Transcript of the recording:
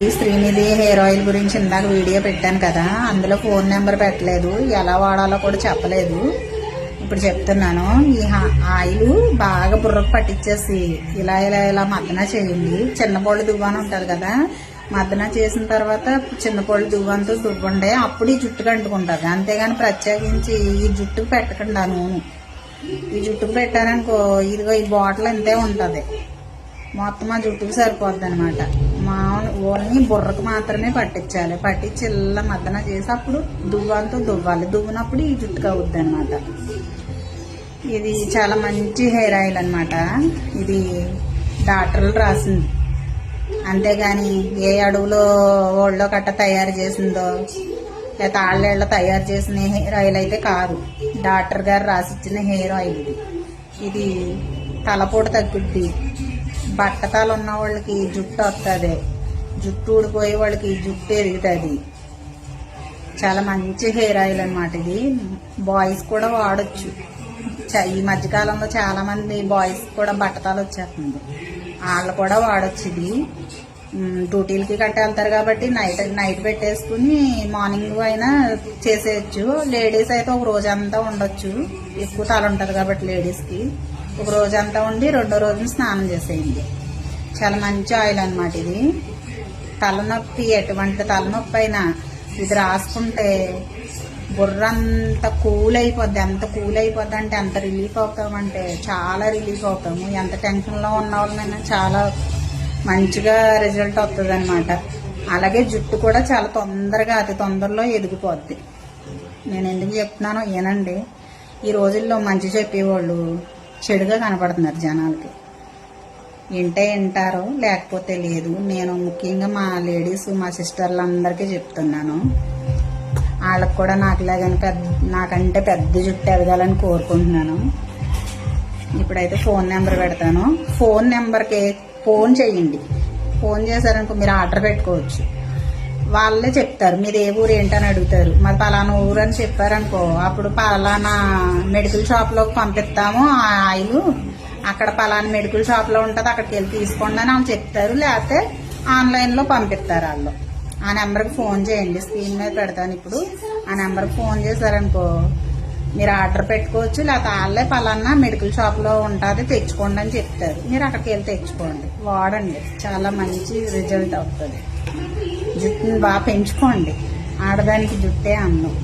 Srinidhi hair oil గురించి ఇందాక video పెట్టాను కదా, అందులో ఫోన్ నెంబర్ పెట్టలేదు, ఎలా వాడాలో కూడా చెప్పలేదు. ఇప్పుడు చెప్తున్నాను. ఈ ఆయిల్ బాగా బుర్రకు పట్టించేసి ఇలా ఇలా ఇలా మద్దన చేయండి. చిన్నపోళ్ళు దువ్వాన ఉంటుంది కదా, మద్దన చేసిన తర్వాత చిన్నపోళ్ళు దువ్వంతో దువ్వండి, అప్పుడు ఈ జుట్టుకు అంటుకుంటుంది. అంతేగాని ప్రత్యేకించి ఈ జుట్టుకు పెట్టకుండా నూనె. ఈ జుట్టుకు పెట్టారనుకో, ఇదిగో ఈ బాటిల్ ఇంతే ఉంటుంది, మొత్తం ఆ జుట్టుకు సరిపోద్ది అనమాట. మామూలు ఓన్లీ బుర్రకు మాత్రమే పట్టించాలి. పట్టించి ఇలా మద్దన చేసి అప్పుడు దువ్వంతో దువ్వాలి. దువ్వినప్పుడు ఈ జుట్టుకు అవుద్ది అనమాట. ఇది చాలా మంచి హెయిర్ ఆయిల్ అనమాట. ఇది డాక్టర్లు రాసింది, అంతేగాని ఏ అడవులో ఓళ్ళో కట్ట తయారు చేసిందో లేదా తాళ్ళేళ్ళ తయారు చేసిన హెయిర్ ఆయిల్ అయితే కాదు. డాక్టర్ గారు రాసిచ్చిన హెయిర్ ఆయిల్ ఇది. ఇది తలపోటు తగ్గుద్ది, బట్టతాలు ఉన్న వాళ్ళకి జుట్టు వస్తుంది, జుట్టు ఊడిపోయే వాళ్ళకి జుట్టు ఎరుగుతుంది. చాలా మంచి హెయిర్ ఆయిల్ అనమాట. ఇది బాయ్స్ కూడా వాడచ్చు. ఈ మధ్యకాలంలో చాలా మంది బాయ్స్ కూడా బట్టతాలు వచ్చేస్తుంది, వాళ్ళు కూడా వాడచ్చు. ఇది డ్యూటీలకి కట్ట వెళ్తారు కాబట్టి నైట్ పెట్టేసుకుని మార్నింగ్ అయినా చేసేయచ్చు. లేడీస్ అయితే ఒక రోజంతా ఉండొచ్చు, ఎక్కువ తల ఉంటుంది కాబట్టి లేడీస్కి ఒక రోజంతా ఉండి రెండో రోజున స్నానం చేసేయండి. చాలా మంచి ఆయిల్ అనమాట. ఇది తలనొప్పి, ఎటువంటి తలనొప్పి అయినా ఇది రాసుకుంటే బుర్రంత కూల్ అయిపోద్ది. ఎంత కూల్ అయిపోద్ది అంటే ఎంత రిలీఫ్ అవుతామంటే చాలా రిలీఫ్ అవుతాము. ఎంత టెన్షన్లో ఉన్న వాళ్ళమైనా చాలా మంచిగా రిజల్ట్ వస్తుంది అనమాట. అలాగే జుట్టు కూడా చాలా తొందరగా, అతి తొందరలో ఎదిగిపోద్ది. నేను ఎందుకు చెప్తున్నానో ఏనండి, ఈ రోజుల్లో మంచి చెప్పేవాళ్ళు చెడుగా కనపడుతున్నారు జనాలకి. వింటే వింటారు, లేకపోతే లేదు. నేను ముఖ్యంగా మా లేడీస్, మా సిస్టర్లందరికీ చెప్తున్నాను. వాళ్ళకు కూడా నాకంటే పెద్ద జుట్టు ఎదగాలని కోరుకుంటున్నాను. ఇప్పుడైతే ఫోన్ నెంబర్ పెడతాను. ఫోన్ నెంబర్కి ఫోన్ చేయండి. ఫోన్ చేశారనుకో మీరు ఆర్డర్ పెట్టుకోవచ్చు. వాళ్ళే చెప్తారు మీది ఏ ఊరు ఏంటని అడుగుతారు. మరి పలానా ఊరు అని చెప్పారనుకో, అప్పుడు పలానా మెడికల్ షాప్లోకి పంపిస్తాము ఆ ఆయిల్, అక్కడ పలానా మెడికల్ షాప్లో ఉంటుంది, అక్కడికి వెళ్ళి తీసుకోండి అని వాళ్ళు చెప్తారు. లేకపోతే ఆన్లైన్లో పంపిస్తారు వాళ్ళు. ఆ నెంబర్కి ఫోన్ చేయండి, స్క్రీన్ మీద పెడతాను ఇప్పుడు. ఆ నెంబర్కి ఫోన్ చేశారనుకో మీరు ఆర్డర్ పెట్టుకోవచ్చు. లేకపోతే వాళ్ళే పలానా మెడికల్ షాప్లో ఉంటుంది తెచ్చుకోండి అని చెప్తారు. మీరు అక్కడికి వెళ్ళి తెచ్చుకోండి, వాడండి. చాలా మంచి రిజల్ట్ అవుతుంది. జుట్టుని బాగా పెంచుకోండి. ఆడదానికి జుట్టే అందం.